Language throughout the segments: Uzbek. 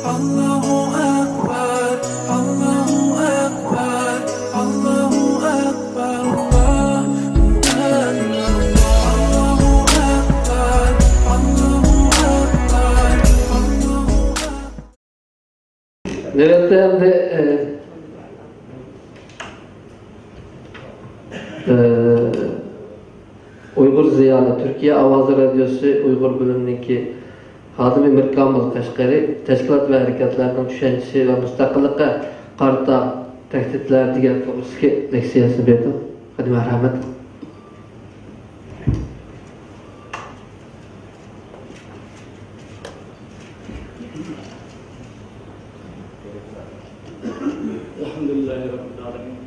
Allahu Akbar, Allahu Akbar, Allahu Akbar, Allahu Akbar, Allahu Akbar, Allahu Akbar, Allahu Akbar. Nöbette hem de Uygur Ziyalı Türkiye Avazı Radyosu Uygur bölümündeki Hadim Emir Kamil Kaşgari teşkilat ve harekatlarının düşüncesi ve müstakillikle karta tehditler diğer to'g'risidagi leksiyasini berdim. Hadi merhamet. Elhamdülillahi Rabbil Alemin.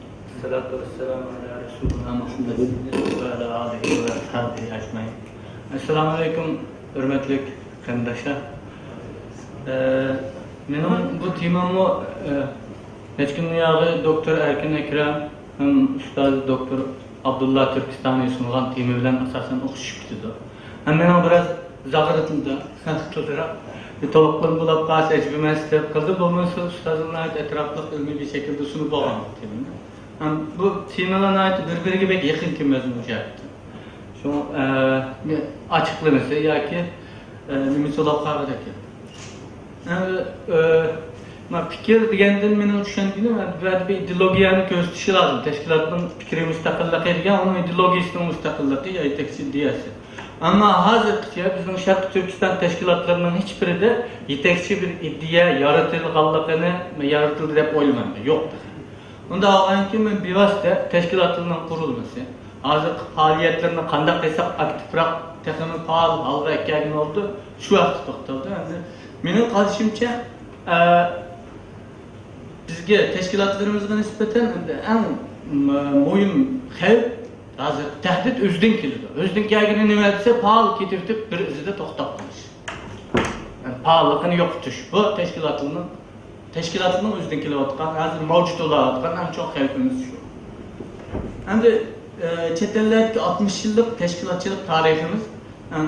Salatu vesselamu ala Resulina Muhammedin ve ala alihi ve ashabihi ecmaîn. Assalamu alaikum, hürmetli kandaşlar. Benim bu temamı geçkin yağı Doktor Erkin Ekrem hem Üstad Doktor Abdullah Türkistani sungan temi bilen asasen okuşuptu. Hem benim biraz zağırtımda, kıldırak toluklarım bulab qas ecbime istep kıldı. Bulması ustadına ait etraflık ilmi bir şekilde sunup olgan temini. Hem bu temalarına ait birbirine pek yakın ki mezmucattı. Şu açıklaması ya ki nimesi olab qağıdaki. Fikir degenden meni tushundiğim bir ideologiyani ko'rsatishi lazım. Teşkilatın fikri müstakilligi degan onun ideologiyasının müstakilligi yetekçi diyesi. Ama hazırki bizim Şarkı Türkistan teşkilatlarının hiçbirinde yetekçi bir iddia yaratılganlığını yaratıldı deb oylamam. Yoktur. Onda alganki men bevosita teşkilatlarının kurulması, hazır faaliyetlerini qanday qilsak aktifroq texnik faal alga ekkan oldu. Şu vaqt to'xtaldi. Endi mening qarashimcha bizga teşkilatlarımızga nisbatan en muhim xavf hazır tehdit özden keladi. Özden kelgani nima desa faal ketirtib bir izida to'xtab qolish. Yani faolligini yo'qotish. Bu teşkilatının özden kelayotgan, hazır mavjud bo'layotgan eng çok xavfimiz shu. Endi chet eldagi 60 yillik teşkilatçılık tariximiz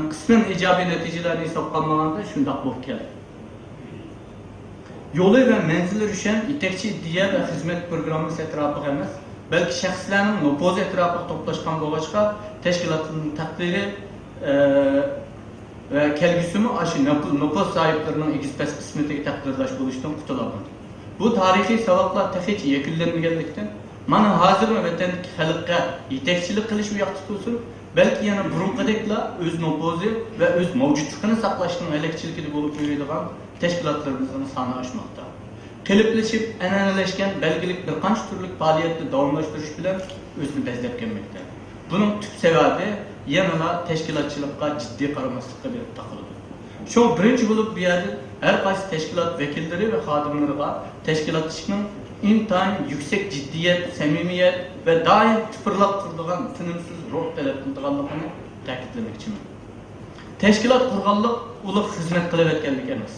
qisman ijobiy natijalarni hisobga olmaganda shundoq bo'lib keldi. Yolu ve menzili düşen yetekçi iddia ve hizmet programı etrafı emas, belki şəxslərin nopoz etrafı toplaşkan dolaşqa teşkilatının takdiri ve kelgüsümü aşı nopoz sahiplerinin egispes kısmeteki takdirlaş buluştan kutuladı. Bu tarihi sabablar tehiç yeküllenmegenlikten, mana hazır ve vatandaki halkka yetekçilik kılış ve yaktıklısı, belki yana burunqadekla öz nopozu ve öz mevcutluğunu saklaştığın elekçilikli bulup yürüyüdüğün teşkilatlarımızın sani aşmakta. Kelipleşip enaneleşken belgelik bir kanç türlük faaliyetli davamlaştırış bilen özünü bezlep gelmekte. Bunun tüp sebebi yanına teşkilatçılıkka ciddi karamaslıkla bir takılıdır. Şu birinci bulup bir yerde her kaysi teşkilat vekilleri ve hadimleri teşkilatçının intayın yüksek ciddiyet, samimiyet ve daim tıpırlak turduğun tınımsız ruh talep kıldığanlığını takiplemek için. Teşkilat kurganlık uluk hizmet kılıp etkenlik emas.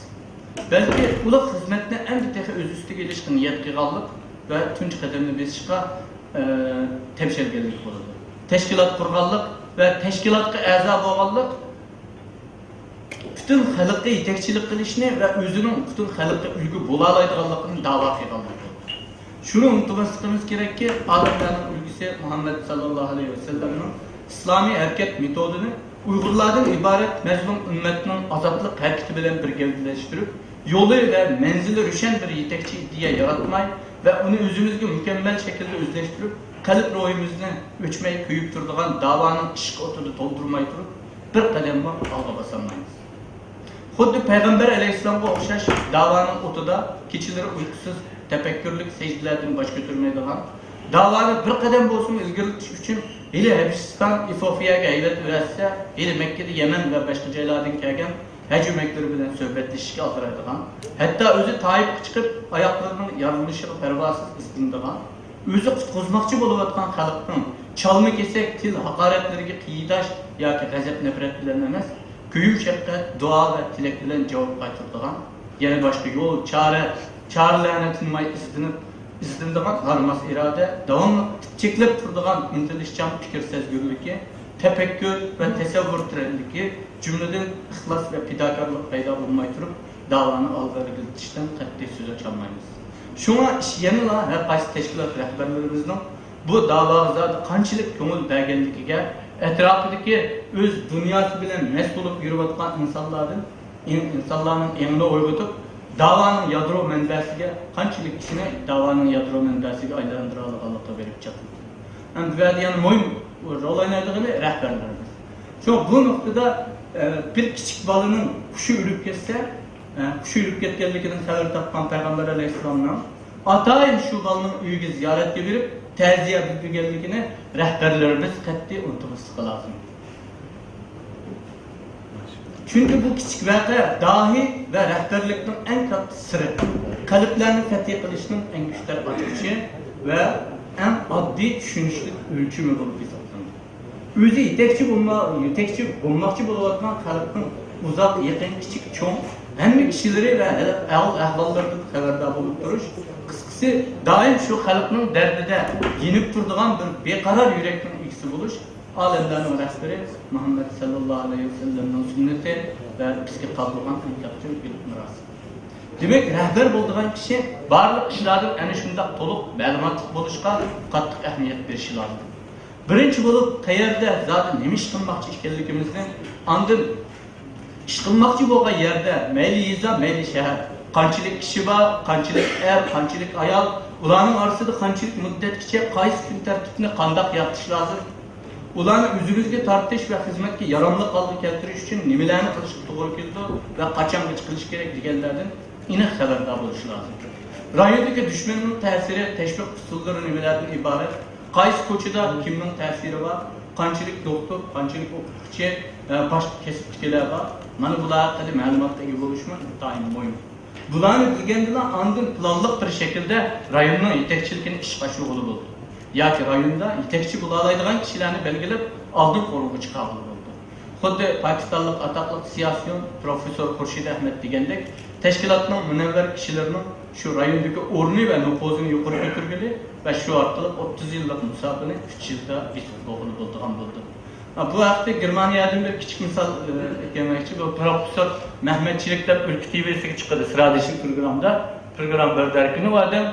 Belki uluk hizmetine en tehe öz üstüge ilişkin yetkigallık ve tunç kademini besişka temşergelik buludur. Teşkilat kurganlık ve teşkilatka a'za bolganlık bütün halkka yetekçilik kılışını ve özünün bütün halkka ülgü bolalaydıganlıkını dava kılganlık. Şunu unutmasımız gerek ki Adem'in ülgüsü Muhammed sallallahu aleyhi ve sellem'in İslami hareket metodunu Uygurlardan ibaret mezlum ümmetinin azatlık hareketi bilen bir gevdeleştirip yolu ve menzili düşen bir yetekçi iddia yaratmayı ve onu özümüzge mükemmel şekilde özleştirip kalp ruhumuzunu ölçmeyi köyüp durduğun davanın ışık otunu doldurmayı durup bir kademle alga basamayız. Xuddi Peygamber aleyhisselam'a okşaş davanın otuda keçileri uykusuz tefekkürlük secdelerden baş götürmeydiğin davanı bir kadem olsun ilgilitiş için ili Hebistan, İfofiya'ya heylet üretse, ili Mekke'de Yemen ve başka ceyladın kelgen hecümekleri bilen söhbetleşik aldıraydıgan, hatta özü Tayyip çıkıp ayaklarının yarılmışı pervasız ısındıgan, özü kutkozmakçı buluvatkan halkın çalma kesek, til, hakaretlerine kıyıdaş ya ki gazep nefret bilen emez, köyü şefkat, dua ve tilek bilen cevap kaytırdıgan, yani başka yol, çare lanetinmay izdindiğin karmas irade, devamlı çeklep turduğun intilişcan fikir sezgürlüki, tefekkür ve tesevvür trenliki, cümleden ihlas ve fidakarlık payda bulmayı turup, davani ilgari siltishdan qat'iy so'z ocholmaymiz. Shunga yanıla her qaysi tashkilot rahbarlarimizning bu da'voga qanchalik ko'ngil berganligiga, atrofidagi o'z dunyosi bilan mast bo'lib yurayotgan insonlarning e'mini o'yg'otib, da'voning yadro manbasiga qanchalik kishini da'voning yadro manbasiga aylantira olganlikka berib chiqdi. Ham bu yerda yana muhim rol o'ynaydigani rahbarlarimiz. Shu bu nuqtada bir kichik bolaning hushi o'lib ketsa, hushi o'lib ketganligidan xabar topgan payg'ambar alayhissalomning atayim shu bolaning uyiga ziyoratga berib, ta'ziya bildirganligini rahbarlarimiz qat'iy unutmaslik lozim. Çünkü bu kichik voqea dahi ve rahbarlikning eng katta siri, qalblarni fath qilishning eng kuchli ochqichi ve en oddiy tushunishlik o'lchami bo'lib hisoblanadi. O'zi yetakchi bo'lmoqchi bo'layotgan xalqning uzoq, yaqin, kichik, cho'ng hamma kishilari ve ahvollardan xabardor bo'lib turish, qisqasi doim shu xalqning dardida yenib turadigan bir beqaror yurakning egisi bo'lish alemlerin rahbari Muhammed sallallahu aleyhi ve sellem'nin sünneti ve bizga qolgan eng katta miros. Demek rahbar bo'lgan kishi barliq ishlardan ana shunday to'liq ma'lumotli bo'lishga qattiq ahamiyat berishi lozim. Birinchi bo'lib qayerda zot nima ish qilmoqchi ekanligimizni, andin ish qilmoqchi bo'lgan yerda mayli yeza, mayli shahar, qanchalik kishi bor, qanchalik er, qanchalik ayol, ularning orasida qanchalik muddatgacha qaysi kun tartibni qanday yaratish lozim? Ularni o'zimizga tortish va xizmatga yaramli holga keltirish uchun nimalarni qilishga to'g'ri keldi va qachongacha qilish kerak deganlardan aniq xabardor bo'lish lozim. Rayondagi dushmanning ta'siri, tashviq usullari nimalardan iborat, qaysi ko'chada kimning ta'siri bor, qanchalik doktor, qanchalik o'qituvchi, boshqa kasbchilar bor. Mana bular haqida ma'lumotga ega bo'lishmi doim muhim. Bularni bilgandan andin planli bir shaklda rayonning yetakchiligini ishga oshirg'ili bo'ldi. Yoki rayonda yetakchi bo'laydigan kishilarni belgilab oldin qo'rg'uvchi qabul bo'ldi. Xuddi Pokistonlik atoqli siyosiyon professor Xurshid Ahmed degandek, tashkilotning munavvar kishilarining shu rayondagi o'rni va nufuzini yuqori ko'targili va shu orqali 30 yillik musobaqani 3 yilda bitib bo'lgan bo'ldi. Bu haqda Germaniyadan bir kichik misol kelmoqchi. Bu professor Mehmetçilik deb Ülkü TV'siga chiqadi stratejik program berdarkini va adam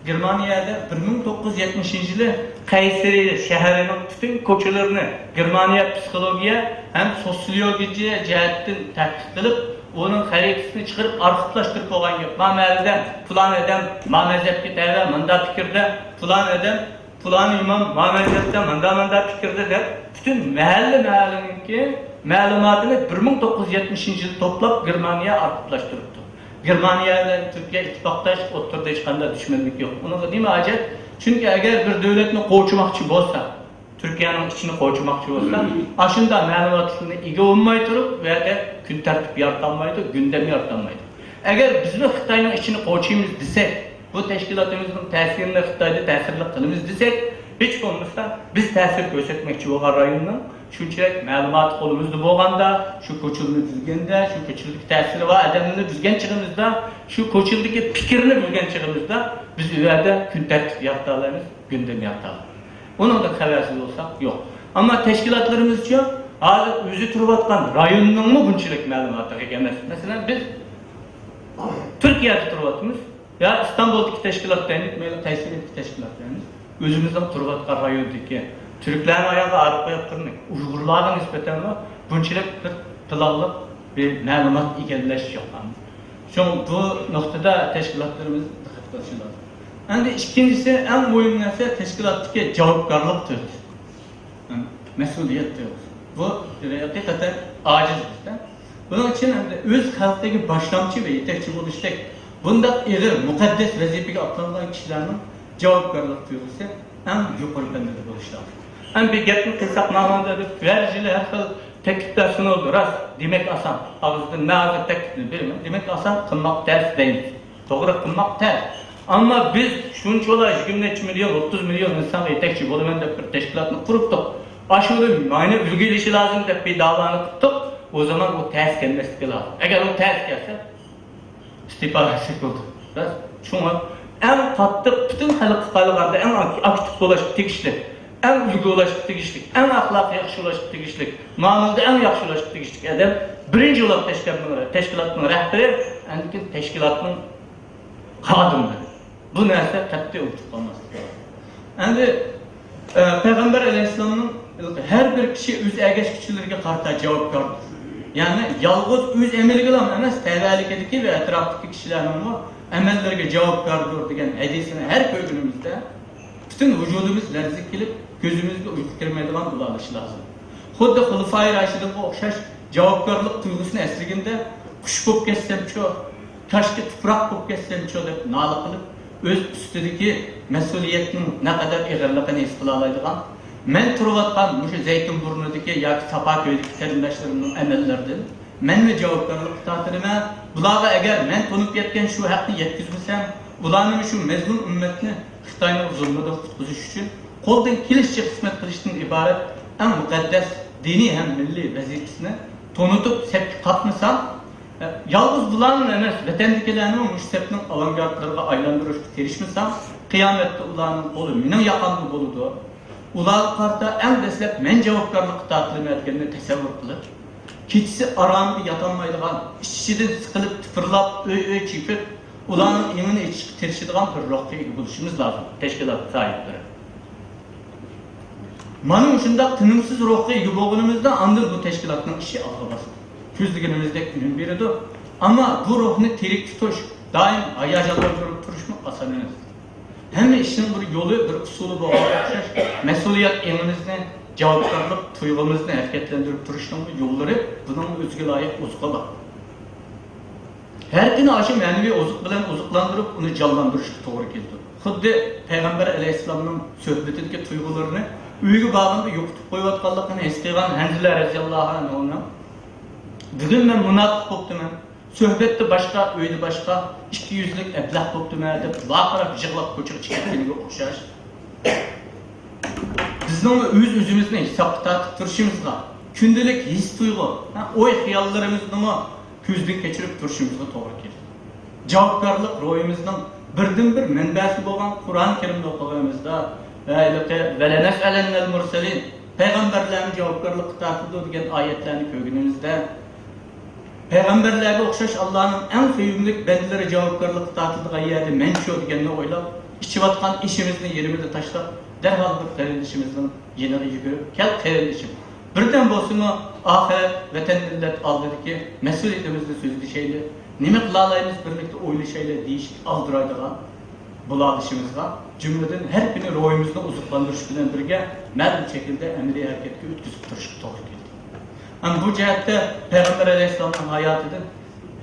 Germaniyada 1970-yili Kayseri shahrining butun ko'chalarini Germaniya psixologiya ham sotsiologiya jihatdan tadqiq qilib, onun xaritasini chiqarib arxivlashtirib qo'ygan gap. Ma'noda plan adam ma'nazatga tayyor, manda fikrda plan adam, plan imom ma'nazatda manda fikrda deb bütün mahalliningki ma'lumotini 1970-yil to'plab Germaniya arxivlashtiribdi. Germaniya bilan Turkiya ittifoqdosh o'rtada hech qanday dushmanlik yo'q. Bunga nima hojat? Chunki agar bir davlatni qo'chmoqchi bo'lsa, Turkiyaning ichini qo'chmoqchi bo'lsa, ashunda ma'lumotlarni ega bo'lmay turib, bu yerda kun tartib yaratolmaydi, gündem yaratolmaydi. Agar bizni Xitoyning ichini qo'chimiz desak, bu tashkilotimizning ta'sirini Xitoyda ta'sirli qilamiz desak, hech bo'lmasa biz ta'sir ko'rsatmoqchi bo'lgan rayonning shunchalik ma'lumot qo'limizda bo'lganda, shu ko'chilni bilganda, shu ko'childagi ta'siri va adamni bilgan chig'imizda, shu ko'childagi fikrni bilgan chig'imizda biz u yerda kun tartib yarata olamiz, gündem yarata olamiz. Bundan xabarsiz bo'lsak, yo'q. Ammo tashkilotlarimizcha hozir o'zi turayotgan rayonningmi bunchalik ma'lumotiga ega emas. Masalan, biz Turkiyada turayotimiz, ya İstanbul'daki tashkilotlarni, mayli Qaysiridagi tashkilotlarni o'zimizdan turayotgan rayondagi Türklerin ayağı arıp yaptırmak, Uygurlarla nispeten var, bunçilik bir planlı bir ma'lumot egallash yo'qman. Şu bu noktada teşkilatlarımız dikkat qilishi lozim. Endi ikincisi en muhim narsa teşkilatdagi javobgarlik tuyg'usi. Mas'uliyat tuyg'usi. Bu haqiqatan ojiz bizdan. Bunun için endi o'z xalqdagi boshlamchi va yetakchi bo'lishlik bunda ig'ir muqaddas vazifaga otlangan kishilarning javobgarlik tuyg'usi en yuqori darajada bo'lishi lozim. Hem bir gapni qilsak ma'noda deb verjili har xil ta'kidlar sunildi. Rost, demak oson. Og'izdan ma'lum ta'kidni beraman. Demak oson qilmoq tez deymiz. To'g'ri qilmoq tez. Ammo biz shunchalar 20 million, 30 million inson yetakchi bo'laman deb bir tashkilotni quribdik. Ashuni mayni ulg'ilishi lozim deb bir da'voni qildik. O zaman o tez kelmasligi lozim. Agar u tez kelsa, istiqbolasiz bo'ldi. Rost, shunga en qattiq bütün xalqqa qaraganda en aktiv bo'lish tegishli. En ulgu ulaşıp tegishlik, en ahlakı yaxshi ulaşıp tegishlik, ma'noda en yaxshi ulaşıp tegishlik adam birinchi bo'lib tashkilotning rahbari andikin teşkilatning xodimlari. Bu narsa qat'iy unutib qolmaslik lozim. Endi Peygamber Aleyhisselam'ın her bir kişi öz ergeç kişilerine karşı cevapkardır. Yani yalnız öz emeliyle emas, tevalikadaki ve etraftaki kişilerin o emellerine cevapkardır diyen hadisini her köydüğümüzde bütün vücudumuz lerzik gelip gözümüzde uyku girmeydiğinden bulanışı lazım. Xuddi Xulafai Raşidin'e okşaş cevapkarlık duygusunu esirginde kuş bop kessem ço, kaşki tuprak bop kessem ço deb nala kılıp öz üstüdeki mesuliyetinin ne kadar ağırlığını his kılalaydıgan men turvatkan muşu Zeytinburnu'daki yoki Sapaköy'deki qarindoshlarımның amallaridan men ve javobgarlik ta'tilime bularga agar men to'nib yetgan shu haqni yetkazmasam ularni shu mazlum ummatni Xitoyning zulmidan qutqizish uchun qo'ldan kelishicha xizmat qilishdan iborat eng muqaddas diniy ham milliy vazifasini to'nitib sepga qatmasam yalnız bularning emas vatandagilarni shu sepning avangardlariga aylantirishga erishmasam qiyomatda ularning qo'li mening yoqamda bo'ladi. Ular qarta en deslep men javobgarlik ta'tilmayotganini tasavvur qilib, kechisi aramda yatolmaydigan, ichidan siqilib, tipirlab, öy chepib, ularning emini ichishga tirishadigan bir ruhga ega bo'lishimiz lozim, tashkilot sohiblari. Mana shunday tinimsiz ruhga ega bo'lganimizda andin bu tashkilotning ishi olg'a bosadi. Ko'zligimizdek unum beradi, ammo bu ruhni tirik tutish, doim hayajonlantirib turishni oson emas. Hem işin bir yolu, bir usulü bu arkadaşlar. Mesuliyet emimizni, cevapkarlık tuygumuzni hareketlendirip duruşun yolları bunun özgü layık ozuqa bak. Her gün aşı manevi ozuk bilen ozuklandırıp onu canlandırışa doğru geldi. Xuddi Peygamber Aleyhisselam'ın söhbetindeki tuygularını uygu bağında yokutup koyuvatkallıkını eskiyen Hanzile Raziyallahu anh ona. Bugün ben münafık koptum ben. Söhbette başka, öyle başka, 200'lük eblah koptu mərdə, vaqaraq jığlaq koçuq çıxıqdığına oxşar. Bizning öz-özümüzni hesabda tutuşumuzga, kündəlik his duyğu, oy xiyallarımızı ko'zdan kechirib turishimizga to'g'ri keldi. Javobgarlik ruhimizning birdan-bir manbasi bo'lgan Qur'on Karimda o'qiganimizda va lanas'alannal mursalin payg'ambarlarning javobgarlikka tortildi degan oyatlarni ko'rganimizda Peygamberlerge okşaş Allah'ın en sevimlik bendileri cevapkarlık tatlığa yerde menşu degenini oylap, içivatkan işimizin yerimizi taşlap, derhal bir kardeşimizin yeneri yürüp, gel kardeşim. Birden bolsunu ahiret, vatan millet aldı ki, mesuliyetimizde sözlü şeyle, nime kılalayımız birlikte oylu şeyle değişik aldıraydığa, bulalışımızga, cümleden her günü ruhumuzda uzuklandırış bilen birge, merdin şekilde emri hareketki ütküzüp duruşu doğru geldi. Ama bu cihette Peygamber Aleyhisselam'ın hayatıdır.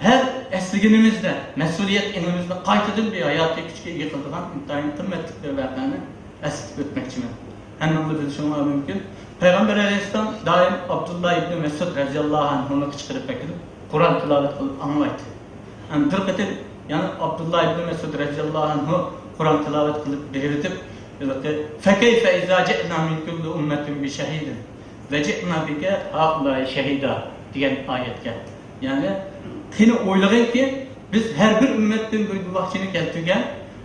Her esliginimizde, mesuliyet inimizde kaytıdın bir hayatı küçük yıkıldığın intihayın kıymetlikleri verdiğini esitip ötmek için. Hemen bunu bilişimler mümkün. Peygamber Aleyhisselam daim Abdullah İbni Mesud Raziyallahu anh onu kıçkırıp bekledip Kur'an tilavet kılıp anlaydı. Yani dırkıtır, yani Abdullah İbni Mesud Raziyallahu anh'ı Kur'an tilavet kılıp belirtip فَكَيْفَ اِذَا جَئْنَا مِنْ كُلُّ اُمَّةٍ بِشَهِيدٍ وَجِئْنَا بِكَ هَؤُلَاءِ شَهِيدًا diyen ayet geldi. Yani seni oylayın ki biz her bir ümmetten bir guvahçını keltirgen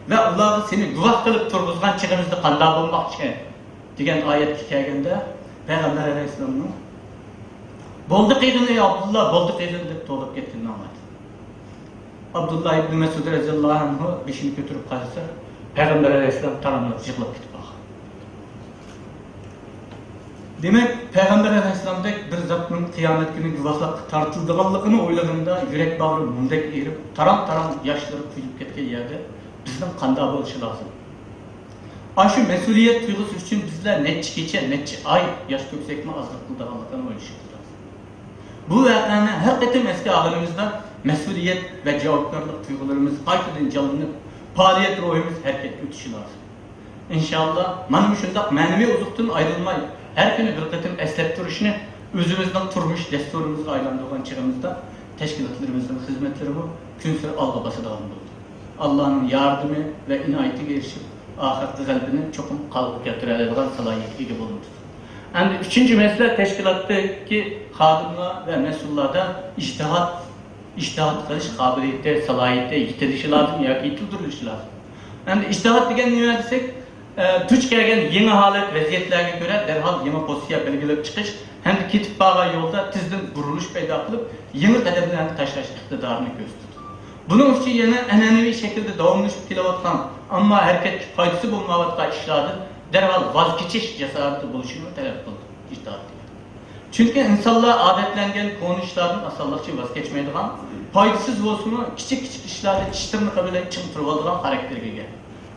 ve Allah'ı seni guvah kılıp turguzgan çıkımızda kanda bulmak için diyen ayet kelgende Peygamber Aleyhisselam'ın boldu kıydın ey Abdullah, boldu kıydın deyip doğup gittiğini anlattı. Abdullah İbni Mesud Raziyallahu anh'ı beşini götürüp kalırsa Peygamber Aleyhisselam taramlayıp yıkılıp gidip bakır. Demek Peygamber Aleyhisselam'da bir zatının kıyamet günü guvahlık tartıldığanlığını oyladığında yürek bağrı mundek erip taram yaşları kuyup ketken yerde bizden kanda buluşu lazım. Aşı mesuliyet duygusu için bizler netçi geçe, netçi ay yaş köksekme azlık kıldığanlıklarını oylaşıyoruz. Bu vakanın her ketim eski ağırımızda mesuliyet ve cevapkarlık duygularımız kaytıdan canlanıp faaliyet ruhumuz hareket ötüşü lazım. İnşallah manım şundak manevi uzuktan ayrılmayı her günü bir ketim eslep duruşunu özümüzden turmuş desturumuzla aylandığın çığımızda teşkilatlarımızın hizmetleri bu künsür algabası devam oldu. Allah'ın yardımı ve inayeti gelişip ahirette kalbini çokum kalıp getirebildiğin salayetliği bulunur. Yani üçüncü mesele teşkilattaki hadımlar ve mesullarda iştihat kılış kabiliyette, salayette yitirişi lazım ya ki yitirişi lazım. Yani iştihat degen ne desek, duç gelgen yeni halet vaziyetlerine göre derhal yeni pozisyon belgelep çıkış, hem de kitip bağa yolda tizden vuruluş peyda kılıp yeni kademlerini taşlaş iktidarını gösterdi. Bunun için yana an'anaviy shaklda davomlashib kelayotgan, ammo harakatga foydasi bo'lmayotgan ishlardan darhol voz kechish jasorati bo'lishini talab qildi ijtihod. Chunki insonlar odatlangan ko'rinishlardan osonlikcha voz kechmaydigan, foydasiz bo'lsa-mu, kichik ishlarda tishtirni bilan ching turib oladigan xarakterga ega.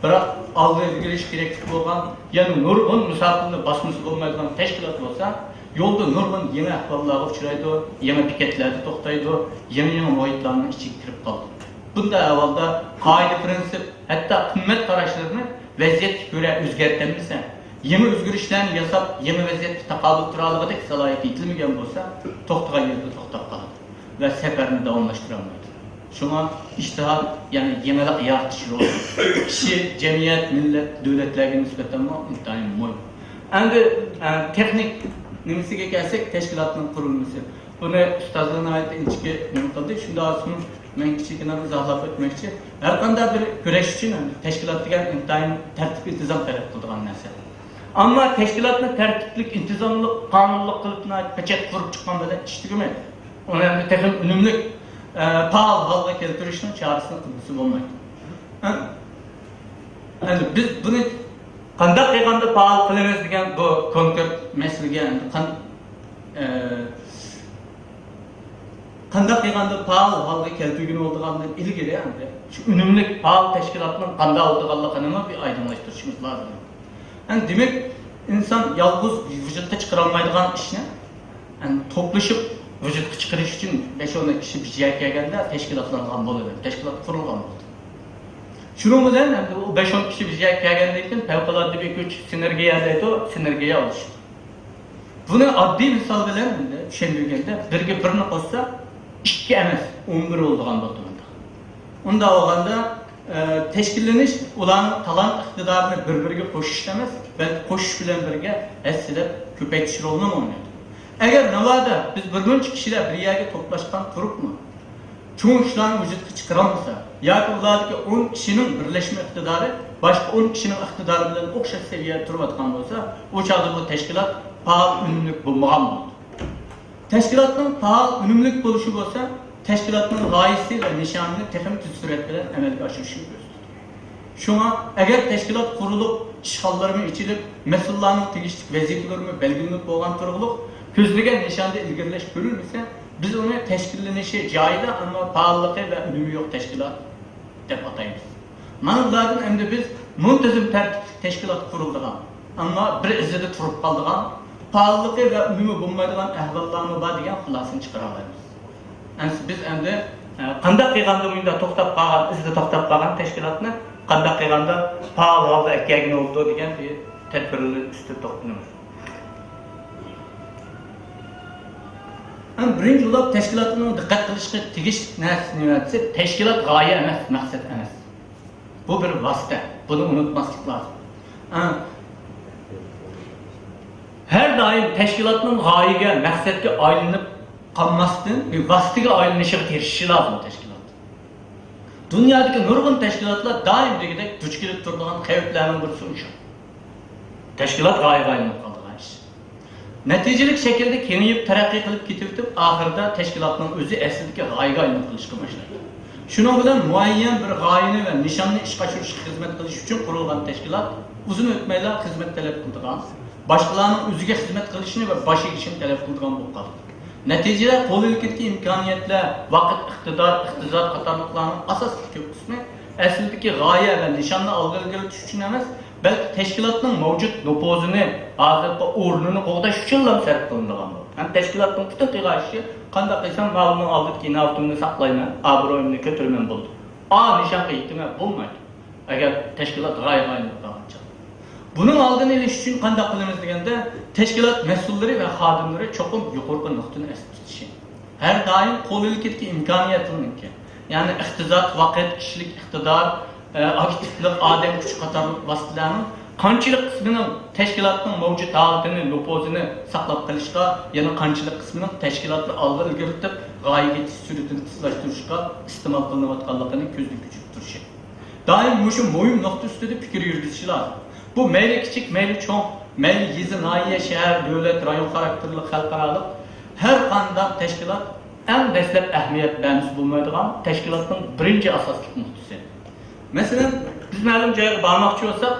Biroq olg'a yurish kerak bo'lgan, ya'ni nurg'un musofirni bosmasi bo'lmaydigan tashkilot bo'lsa, yo'lda nurg'un yangi ahvollarga uchraydi, yangi piketlarda to'xtaydi, yangi muhitlarning ichiga kirib qoldi. Bunda avvalda qoida prinsip, hatto qimmat qarashlarini vaziyatga ko'ra o'zgartirmasa, yangi o'zgarishlarni yasab, yangi vaziyatga taqobil tura oladigan salohiyat yetilmagan bo'lsa, to'xtagan yerda to'xtab qoladi va safarni davomlashtira olmaydi. Shunga ijtihod, ya'ni yangilik yaratish roli kishi, jamiyat, millat, davlatlarga nisbatan intayin muhim. Endi texnik nimasiga kelsak, tashkilotning qurilmasi. Buni ustozlarning aytishga nima qildi? Shundan so'ng men kichikina izohlab o'tmoqchi. Har qanday bir kurash uchun tashkilot degan intayin tartib intizom talab qiladigan narsa. Ammo tashkilotni tartiblik, intizomli, qonunli qilib pachat qurib chiqqan bilan ish tugamaydi. Uni endi texnik unumli faol holga keltirishning chorasini qilmasa bo'lmaydi. Endi biz buni qanday qilganda faol qilamiz degan bu konkret masalaga qanday qilganda faol holga keltirgan bo'lgandan ilgari endi shu unumli faol tashkilotning qanday bo'lganligini bir oydinlashtirishimiz lozim. Yani demek insan yalnız vücutta çıkarılmaydıgan işini yani toplashib vücutga chiqarish uchun 5-10 kishi bir joyga kelganda tashkilotlangan bo'ladi. Tashkilot qurilgan bo'ladi. Shuning bilan endi u 5-10 kishi bir joyga kelgandan keyin favqulodda bir kuch sinergiya deydi, sinergiya olish. Buni oddiy misol bilan endi tushuntirganda birga birni qo'shsa 2 emas, 11 bo'ladigan bo'ladi. Unda olganda teşkilleniş ulan talant iktidarını birbiriga qo'shish emas, balki qo'shish bilan birga aslida ko'paytirish rolini o'ynaydi. Agar navoda biz bir buncha kishilar bir yerga to'plashgan turibmi, cho'ng ishlarni vujudga chiqara olmasa, yoki ulardagi 10 kishining birlashma iqtidori boshqa 10 kishining iqtidori bilan o'xshash saviyada turayotgan bo'lsa, o chog'da bu tashkilot faol unumli bo'lmagan bo'ladi. Tashkilotning faol unumli bo'lishi bo'lsa, tashkilotning g'oyasi va nishonini texnik surat bilan amalga oshirishni ko'zlaydi. Shunga agar tashkilot qurilib, ishg'ollarga ichilib, mas'ullarning tegishli vazifalarini belgilanib bo'lgan turg'uliq ko'zlagan nishonda ilgirlash ko'rilmasa, biz uni tashkillanishi joyida, ammo faolligi va unumi yo'q tashkilot deb ataymiz. Mana ulardan endi biz muntazam tartibli tashkilot qurilgan, ammo bir izida turib qolgan, faolligi va unumi bo'lmaydigan ahvollarni bor degan xulosani chiqara olamiz. Biz endi qanday qilganda bunda to'xtab qolgan, izda to'xtab qolgan tashkilotni qanday qilganda faol holda ekagini oldi degan bir tadbirlar ustida to'xtalamiz. Birinchi bo'lib tashkilotning diqqat qilishga tegishli narsa nima desa, tashkilot g'oya emas, maqsad emas. Bu bir vosita. Buni unutmaslik lozim. Har doim tashkilotning g'oyaga, maqsadga aylanib qolmasdan bir vositaga aylanishiga tirishishi lozim tashkilot. Dunyodagi nurg'un tashkilotlar doim degidek duch kelib turadigan xavflarning birisi shu. Tashkilot g'oyaga aylanib qolgan ish. Natijalik shaklda kengayib taraqqiy qilib ketib, oxirida tashkilotning o'zi aslidagi g'oyaga aylanib qolishga boshlaydi. Shuning bilan muayyan bir g'oyani va nishonni ishga oshirishga xizmat qilish uchun qurilgan tashkilot uzun o'tmaylar xizmat talab qiladigan, boshqalarning o'ziga xizmat qilishini va bosh egishini talab qiladigan bo'lib qoldi. Natijada qo'lidagi imkoniyatlar, vaqt, iqtidor, iqtizod qatorliqlarning asosiy ko'p qismi aslidagi g'oya va nishonni olg'ilga o'tish uchun emas, balki tashkilotning mavjud nupozini, hozirgi o'rnini qo'g'dash uchun ham sarf qilingan bo'ldi. Ham tashkilotning butun qiyg'ashi qanday qilsam ma'lumot oldiki navtumni saqlayman, obro'yimni ko'taraman bo'ldi. Nishonga yetmay bo'lmaydi. Agar tashkilot g'oyaga aylanib qolgancha. Buning oldini olish uchun qanday qilamiz deganda, tashkilot mas'ullari va xodimlari cho'qim yuqorqi nuqtani asli tutishi. Har doim qo'lidagi imkoniyatlarni, ya'ni iqtidor, vaqt, kishilik iqtidor, aktivlik, odam kuchi qatorli vositalarning qanchalik qismini tashkilotning mavjud holatini, nupozini saqlab qolishga, yana qanchalik qismini tashkilotni olg'a ilgaritib, g'oyaga suratini tizlashtirishga iste'mol qilinayotganligini ko'zda ko'chirib turishi. Doim shu muhim nuqta ustida fikr yuritish lozim. Bu meyli kichik, meyli cho'ng, meyli yezi, nahiye, shahar, davlat, rayon xarakterli xalqaro har qanday tashkilot en deslep ehmiyet vermesi bulmaydıgan teşkilatın birinci asaslık nuktası. Mesela biz ma'lum joyga bormoqchi bo'lsak,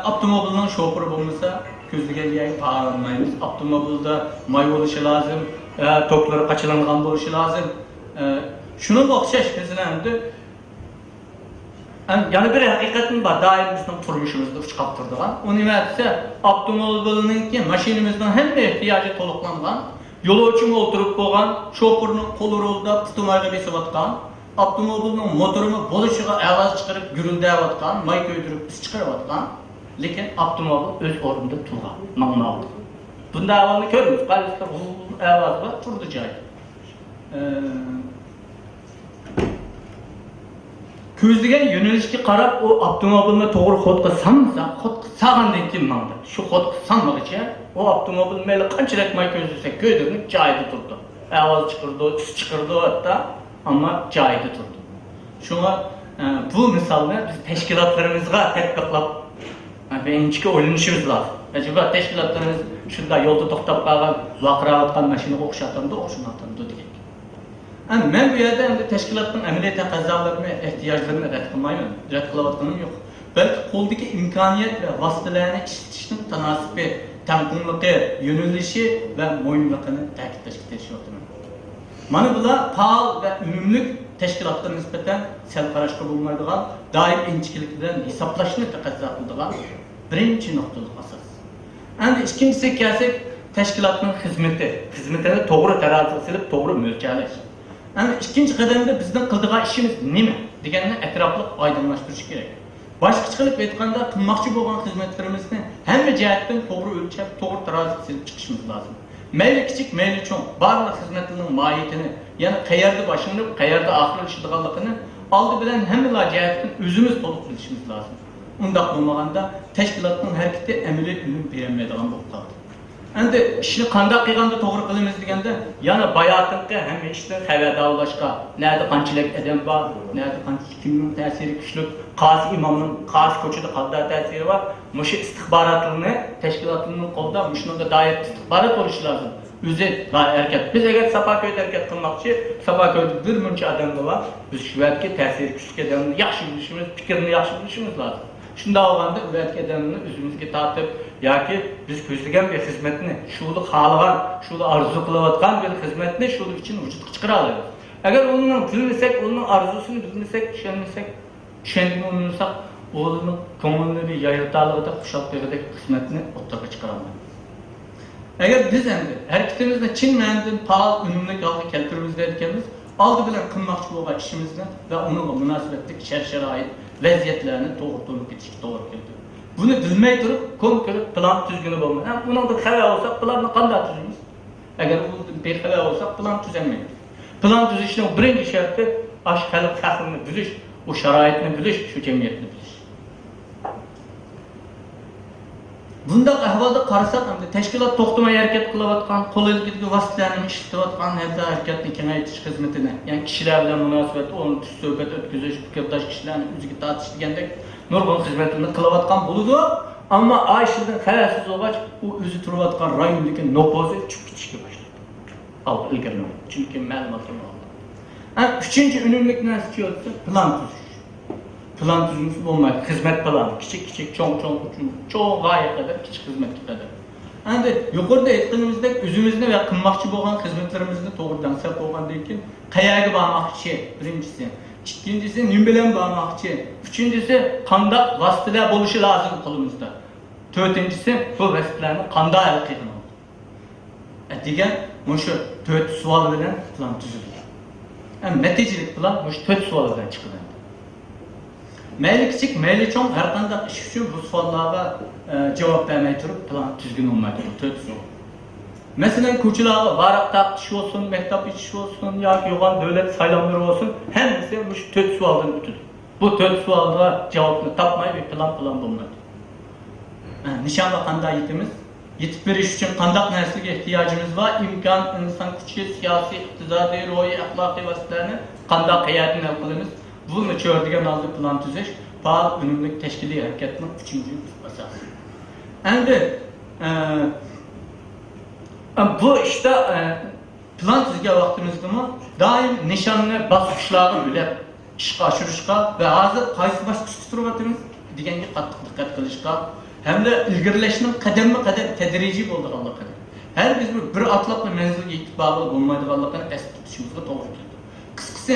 avtomobilning şoförü bo'lmasa, ko'zga yey paranmaymiz. Avtomobilda may bo'lishi lozim, toklari qachilangan bo'lishi lozim. Shunga o'xshash mesela endi yana bir haqiqatning bor, doim bizning turmushimizda uchqab turadigan. U nima desa, avtomobilninki mashinamizning hamma ehtiyoji to'liqlangan, yo'lovchim o'tirib bo'lgan, shoförning qo'li rolda putumayga besayotgan, avtomobilning motorini bo'lishiga ovoz chiqarib guruldayotgan, may ko'ydirib is chiqarayotgan, lekin avtomobil o'z o'rnida turgan, ma'noda. Bunda avvalni ko'ramiz, qaraslar ovozga turdi joy. Ko'zlagan yo'nalishga qarab u avtomobilni to'g'ri xodga sanmasa, xodga sağandan keyin mangdi. Shu xodga sanmaguncha u avtomobil mayli qanchalik may ko'zlasa, ko'ydirib joyida turdi. Ovoz chiqardi, is chiqardi hatta, ammo joyida turdi. Shunga bu misolni biz tashkilotlarimizga tatbiqlab birinchiga o'ylanishimiz lozim. Acaba tashkilotlarimiz shunda yo'lda to'xtab qolgan, vaqirayotgan mashinaga o'xshatindi degan. Men bu yerda endi tashkilotning amaliyot taqozollarini, ehtiyojlarini rad qilmayman, rad qilayotganim yo'q. Balki qo'ldagi imkoniyat va vositalarni ishlatishning tanosibi, tanqinligi, yo'nalishi va mo'yinligini ta'kidlashga tirishyapman. Mana bular faol va unumli tashkilotga nisbatan sal qarashga bo'lmaydigan, doim inchiklik bilan hisoblashni taqozo qiladigan birinchi nuqtalik asos. Endi ikkinchisi kelsak, tashkilotning xizmatini to'g'ri taroziga silib, to'g'ri mo'ljallash. Yani ikinci qadamda bizning qiladigan ishimiz nima deganni atrofli oydinlashtirish kerak. Boshqacha qilib aytganda, qilmoqchi bo'lgan xizmatlarimizni hamma jihatdan to'g'ri o'lchab, to'g'ri taroziga silib chiqishimiz lozim. Mayli kichik, mayli cho'ng, barliq xizmatlarning mohiyatini, ya'ni qayerda boshlanib, qayerda oxirlashadiganligini oldi bilan hamma jihatdan o'zimiz to'liq bilishimiz lozim. Undaq bo'lmaganda tashkilotning harakati amaliy unum berolmaydigan bo'lib qoladi. Endi ishni qanday qilganda to'g'ri qilamiz deganda, yana bayotinga hamma ishdan xabardorlashga, nerede qanchalik odam bor, nerede qancha kimning ta'siri kuchli, qaysi imomning qaysi ko'chada qanday ta'siri bor, mushu istixborotlarni tashkilotning qo'lida shunga doir istixborot bo'lishi lozim. O'zi harakat. Biz agar Sapako'yda harakat qilmoqchi, Sapako'yda bir muncha odam bor, biz shu yerga ta'siri kuchli odamni yaxshi bilishimiz, fikrni yaxshi bilishimiz lozim. Shunda olganda ularga odamni o'zimizga tortib yoki biz ko'zlagan bir xizmatni, shuni xohlagan, shuni orzu qilayotgan bir xizmatni shu uchun vujudga chiqara olamiz. Agar uni bilmasak, uning orzusini bilmasak, tushunmasak, o'zining ko'nglini yayriltaligida xushaldagidek xizmatni o'rtaga chiqara olmaymiz. Agar biz endi harakatimizni chin ma'noda faol, unumli holga keltiramiz deyotganmiz, oldi bilan qilmoqchi bo'lgan ishimizni va uningga munosabatli shart-sharoit, vaziyatlarni to'g'ri to'lib ketishga to'g'ri keldi. Buni bilmay turib, konkret plan tuzguni bo'lmaydi. Buningda xabar olsak, planni qanday tuzamiz? Agar u bexabar olsak, plan tuzolmaymiz. Plan tuzishning birinchi sharti ash xalq haqini bilish, u sharoitni bilish, shu jamiyatni bilish. Bundaq ahvolda qarasak, hamda tashkilot to'xtamay harakat qilayotgan, qo'lidagi vositalarni ishlatayotgan hamda harakatni kengaytirish xizmatini, ya'ni kishilar bilan munosabat, o'rin suhbat o'tkazish, fikrdosh kishilarni o'ziga tortish degandek nurg'un xizmatlarni qilayotgan bo'ladi. Ammo ayshildan xabarsiz bo'lgach, u o'zi turayotgan rayondagi nopozi chiqib ketishga boshladi. Alba ilgariman, chunki ma'lumotlar oldi. Uchinchi unumlik narsa yo'lda plan tuzish. Plan tuzumisi bo'lmaydi, xizmat plani, kichik, cho'ng uchun, cho'ng g'oya qadar, kichik xizmatga qadar. Endi yuqorida aytganimizdek, o'zimizni va qilmoqchi bo'lgan xizmatlarimizni to'g'ridan sal qo'ygandan keyin qayerga bormoqchi, birinchisi. Ikkinchisi nima bilan bormoqchi, uchinchisi qanday vositalar bo'lishi lozim qo'limizda. To'rtinchisi bu vositalarni qanday hal qilamiz. Degan shu 4 savol bilan plan tuzilgan. Natijali plan shu 4 savol bilan chiqadi. Mayli kichik, mayli cho'ng har qanday ish uchun bu savollarga javob bermay turib plan tuzgun bo'lmaydi. 4 savol. Masalan, ko'chalarga varaq taqish olsun, maktab ichish olsun yoki yo'g'on davlat saylovlari olsun, hammasi shu 4 savoldan o'tadi. Bu 4 savolga javobni topmay bir plan bo'lmaydi. Nishonga qanday yetamiz? Yetib berish uchun qanday narsaga ehtiyojimiz bor? Imkon, inson kuchi, siyosiy, iqtisodiy, ruhiy, axloqiy vositalarni qanday qayerdan hal qilamiz? Buni ko'rdigan holda plan tuzish faol unumli tashkiliy harakatning 3-asosi. Endi bu ishda plan tuzgan vaqtimizdami doim nishonni bosqichlarga bo'lib ishga oshirishga va hozir qaysi bosqichda turyapmiz deganga qattiq diqqat qilishga hamda ilgarilashning qadamma-qadam tadrijiy bo'lganligini har biz bir atlaqli manzilga yetib borib bo'lmaydiganligini esda tutishimizga to'g'ri keldi. Qisqasi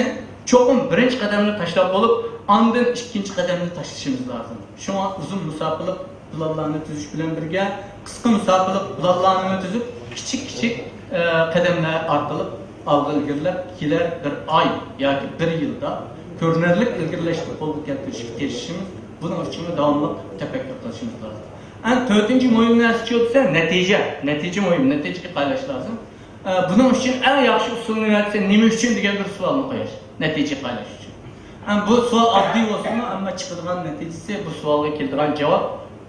cho'qim birinchi qadamni tashlab bo'lib, ondan ikkinchi qadamni tashlashimiz lozim. Shunga uzun musofirlik planlarni tuzish bilan birga qisqa musofirlik planlarini tuzib, kichik qadamlar orqali olg'a ilgarilab kelar bir oy yoki bir yilda ko'rinarli ilgarilashni qo'lga keltirishga erishishimiz, buning uchun davomli tafakkur qilishimiz lozim. To'rtinchi muhim narsa bo'lsa natija muhim, natijaga qaylash lozim. Buning uchun eng yaxshi usul nima uchun degan bir savolni qo'yish, natija qaylash uchun. Bu savol oddiy bo'lsa-mu, ammo chiqadigan natijasi bu savolga keltirgan javob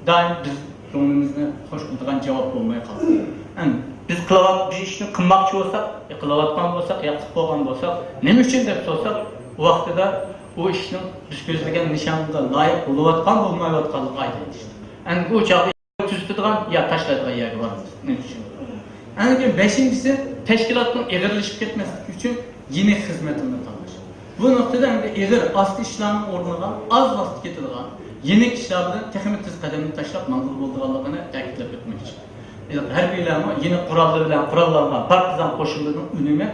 doim biz ko'nglimizni xush qiladigan javob bo'lmay qoladi. Biz bir ishni qilmoqchi bo'lsak, qilayotgan bo'lsak, qilib qo'ygan bo'lsak, nima uchun deb so'rasak, u vaqtida u ishning biz ko'zlagan nishonga loyiq bo'layotgan bo'lmayotganligi aytiladi. Bu chog'da tuzadigan yo tashlaydigan yerga boramiz. Nima uchun? Keyin beshinchisi tashkilotning eg'irlashib ketmasligi uchun yeni xizmatini tanlash. Bu nuqtada eg'ir osti ishlarning o'rniga oz vaqt ketadigan yeni ishlar bilan texnik tez qadamni tashlab ma'qul bo'lganligini ta'kidlab o'tmoqchi. Harbiylarni yeni qurollar bilan qurollangan partizan qo'shinlarining unumi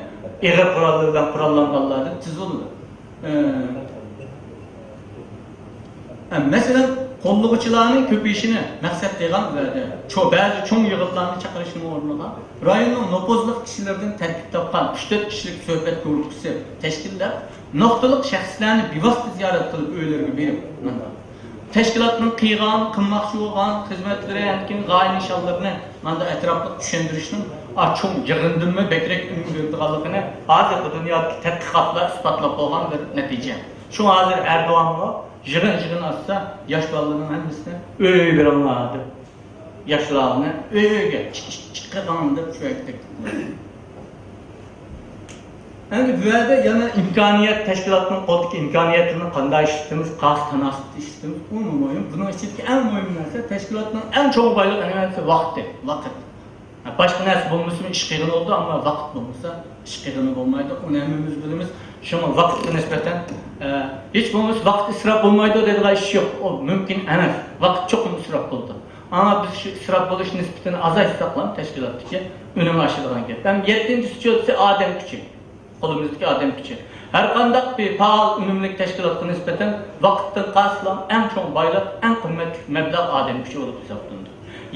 eg'ir qurollar bilan qurollanganlardan tez bo'ladi. Masalan, qo'llovchilarning ko'payishini maqsad qilgan va ba'zi cho'ng yig'inlarni chaqirishning o'rniga rayonning nopozliq kishilardan tarkib topgan 3-4 kishilik suhbat guruhi tashkillab, nuqtaliq shaxslarni bevosita ziyorat qilib uylarga berib, tashkilotning qilmoqchi bo'lgan xizmatlari yoki g'oya nishonlarini mana atrofli tushuntirishning cho'ng yig'indimi bekrak undirganligini hozirgi dunyodagi tadqiqotlar isbotlab bo'lgan bir natija. Shu hozir Erdo'g'anga yig'in atsa, yosh bolalarning hammasini uy beriladi. Yoshlarni uyga chiqqan deb shu aytdik. Endi bu yerda yana imkoniyat tashkilotning qo'ldagi imkoniyatini qanday ishlashimiz, qas tanasib ishlashimiz umuman buning ichidagi eng muhim narsa tashkilotning eng cho'ng boylik animatsiyasi vaqt. Boshqa narsa bo'lmasa ish qiyin bo'ldi, ammo vaqt bo'lmasa ish qiyin bo'lmaydi. Uni hammamiz bilamiz. Shunga vaqtga nisbatan hech bo'lmasa vaqt isrof bo'lmaydi deydigan ish yo'q. O mumkin emas. Vaqt cho'qim isrof bo'ldi. Ama biz shu isrof bo'lish nisbatini azaytsak ham tashkilotdagi unum oshirgan gap. 7-inchisi esa odam kuchi. Qo'limizdagi odam kuchi. Har qanday bir faol unumli tashkilotga nisbatan vaqtdan qaslan eng cho'ng boylik, eng qimmatli mablag' odam kuchi bo'lib hisoblanadi.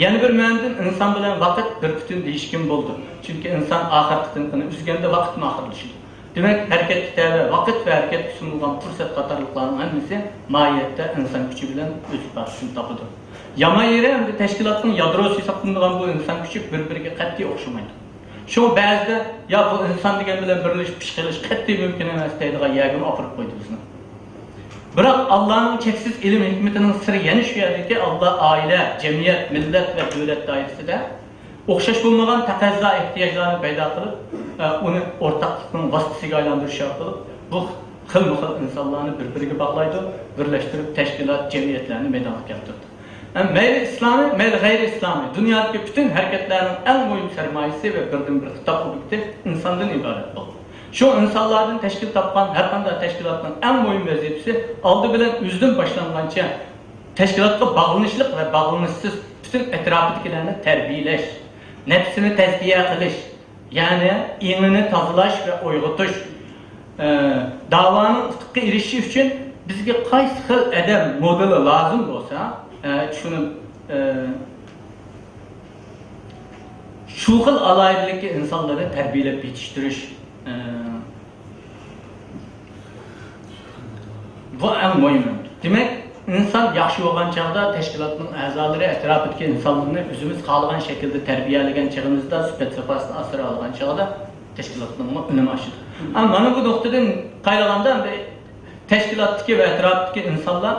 Yana bir ma'nodan inson bilan vaqt bir butun deyishkim bo'ldi. Chunki inson oxirqini uzganda vaqtni oxirlashadi. Demek hareket kitabi, vakit ve hareket sunulgan fırsat qatarlıklarının hammasi mahiyette insan gücü bilen öz başını tapıdır. Yama yeri hem de teşkilatın yadrosu hesaplanılan bu insan gücü birbirine qat'iy o'xshamaydi. Şu ba'zida ya bu insan degan bilan birlashib ish qilish qat'iy mumkin emas deydigan yerga olib qo'ydi bizni. Biroq Allohning cheksiz ilm hikmatining siri yana shu yerdaki Allah aile, cemiyet, millet ve devlet dairesida o'xshash bo'lmagan taqozo ehtiyojlarni paydo qilib, uni o'rtaqlikning vositasiga aylantirish orqali bu xilma-xil insonlarni bir-biriga bog'laydi, birlashtirib tashkilot, jamiyatlarni maydonga keltirdi. Mayli islomiy, mayli g'ayri islomiy, dunyodagi butun harakatlarning eng muhim sarmoyasi va birdan-bir xitob objekti insondan iborat bo'ldi. Shu insonlardan tashkil topgan har qanday tashkilotning eng muhim vazifasi oldi bilan o'zidan boshlangancha tashkilotga bog'lanishlik va bog'lanishsiz butun atrofidagilarni tarbiyalash, nefsini tezkiye qilish, yani inini tozalash ve uyg'otish, davanın ufqqa erishish uchun bizga qaysi xil adam modeli lazım bo'lsa, shuni shu xil alaylikli insonlarni tarbiyalab yetishtirish bu eng muhim. Demek insan yaxshi bo'lgan chog'da tashkilotning a'zolari atrofidagi insonlarni o'zimiz xohlagan shaklda tarbiyalagan chog'imizda sifat safosini asra olgan chog'da tashkilotning unumi oshadi. Ammo mana bu nuqtadan qaylaganda tashkilotdagi va atrofidagi insonlar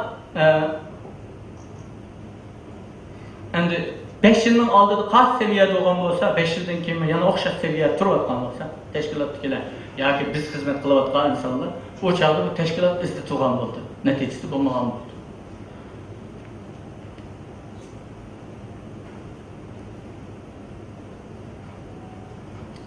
endi 5 yilning oldida qaysi saviyada bo'lgan bo'lsa, 5 yildan keyin yana o'xshash saviyada turayotgan bo'lsa, tashkilotdagilar yoki biz xizmat qilayotgan insonlar o chog'da bu tashkilot izda turgan bo'ldi, natijasi bo'lmagan bo'ldi.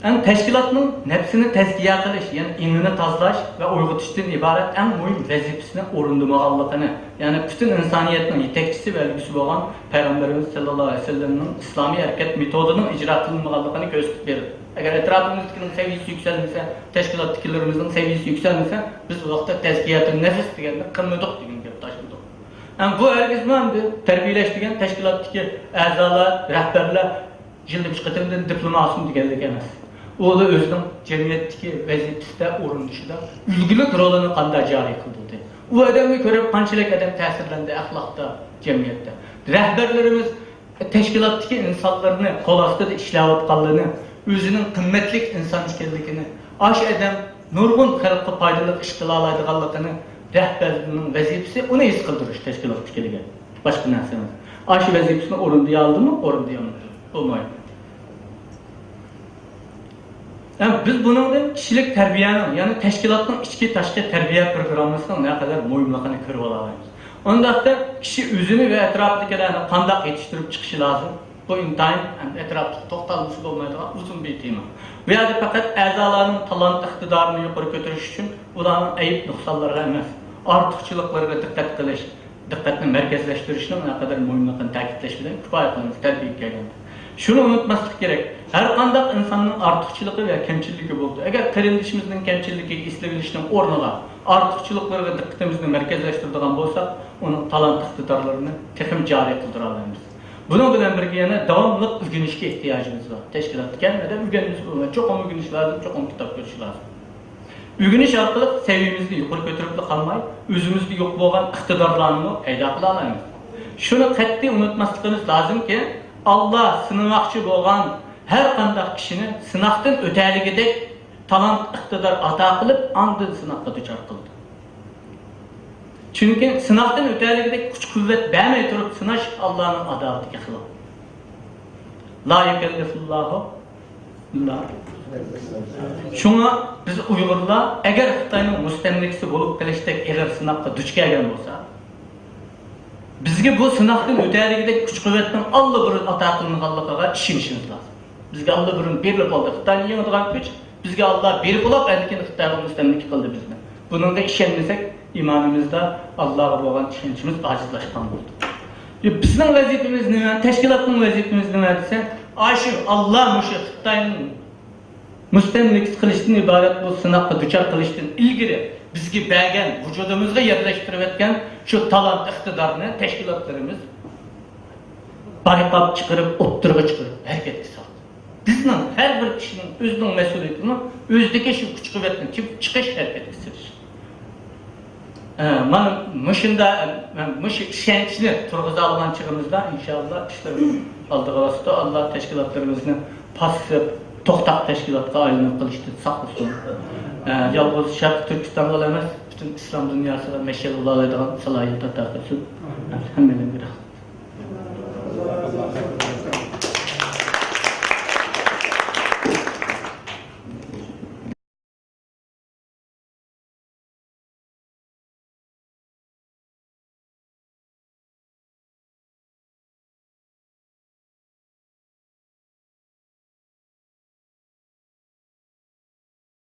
Yani teşkilatın nefsini tezkiye kılış, yani inini tazlaş ve uygutuştan ibaret en mühim vazifesini orundurmaganligini, yani bütün insaniyetin yetekçisi ve ölgüsü olan Peygamberimiz sallallahu aleyhi ve sellem'in İslami hareket metodunun icra kılınmaganligini gösterip verir. Eğer etrafımızdakinin seviyesi yükselmese, teşkilatdakilerimizin seviyesi yükselmese, biz bu vakti tezkiyatın nefis degende kılmadık degan gap taşıdık. Yani bu herkesmen terbiyeleştiren teşkilattaki azalar, rehberler yılda bir katımdan diploma alsın deganlik emas. O da özünün cemiyetteki vazifesinde orunduşida ülgülük rolünü qanday jari qildi. O adamı görüp qanchalik adam ta'sirlandi axloqda, cemiyette. Rehberlerimiz teşkilattaki insanlarını qo'l ostida ishlayotganligini, özünün qimmatli insan ekanligini, aş adam nurgun xalqqa foydali ish qila oladiganligini rehberinin vazifesi onu his qildirish teşkilatdagilarga. Boshqa narsa emas. Aş vazifesini o'rinday oldimi? O'rinday olmadi. Olmaydi. Yani biz bunun kişilik terbiyenin, yani teşkilatın içki taşki terbiye programının ne kadar mühimliğini görüp alamayız. Onda da kişi özünü ve etrafındakilerini qanday yetiştirip çıkışı lazım. Bu intayın etrafta to'xtalması olmaydigan uzun bir tema. Veya da fakat azalarının talant iktidarını yukarı götürüş için ularning ayıp nuqsonlariga emas, ortiqchiliklarga diqqat qilish, diqqatni merkezleştirishning ne kadar mühimliğini ta'kidlash bilan kifoya qilamiz terbiyega kelganda. Şunu unutmaslık gerek. Her kandak insanın artıkçılığı veya kemçilliği buldu. Eğer kardeşimizin kemçilliği istevilişinin ornala artıkçılıkları ve dikkatimizni merkezleştirdiğin bolsa, onun talant iktidarlarını tehim cari kıldıralımız. Bunun bilen birlikte yana devamlı ügünüşke ihtiyacımız var. Teşkilat gelmeden ügünüş olmalı. Çok ügünüş lazım, çok kitap görüşü lazım. Ügünüş arkalık seviyemizni yukarı götürüp kalmayı, özümüzde yok olan iktidarlarını peyda kılamayız. Şunu katli unutmaslıkınız lazım ki, Allah sınamakçı boğan her kandak kişinin sınaktan öteligide talant iktidar ata kılıp andın sınakta düçar kıldı. Çünkü sınaktan öteligide güç kuvvet vermeye durup sınaş Allah'ın adaletine kılır. La yekellifullahu illa. Şuna biz Uygurlar eğer Xitayning mustamlikisi bolup keliştek eğer sınakta düç kelgen olsa, bizge bu sınaktan öteligide güç kuvvetten Allah birin ata kılınganlığa işinişimiz lazım. Bizge Allah birin berilip oldu. Xitayning yengadigan güç, bizge Allah berip olap erken Xitayga mustamlik kıldı bizni. Bunun da işenmesek imanımızda Allah'a olan işenişimiz acizlaşkan oldu. Bizning vazifemiz nima? Teşkilatning vazifemiz nima desa, aşı Allah muşu Xitayning mustamlik kılışdan ibaret bu sınakta düçar kılışdan ilgili bizge bergen, vücudumuzga yerleştirip etken şu talant iktidarını teşkilatlarımız barikap çıkarıp, otturga çıkarıp hareket kısaldı. Bizning her bir kişinin özünün mesuliyetini, özdeki şu güç kuvvetini çıkış hareket kısırış. Mana muşunda, muş işençini turg'uza olgan chig'imizda inşallah işlerimiz aldığı vasıta Allah teşkilatlarımızı pasif, to'xtaq teşkilatga aylanib qilishni saqlasin. Yalnız Şarkı Türkistan'da emas, bütün İslam dünyasına meşgul oladigan salohiyat ato qilsin. Hammalarga rahmat.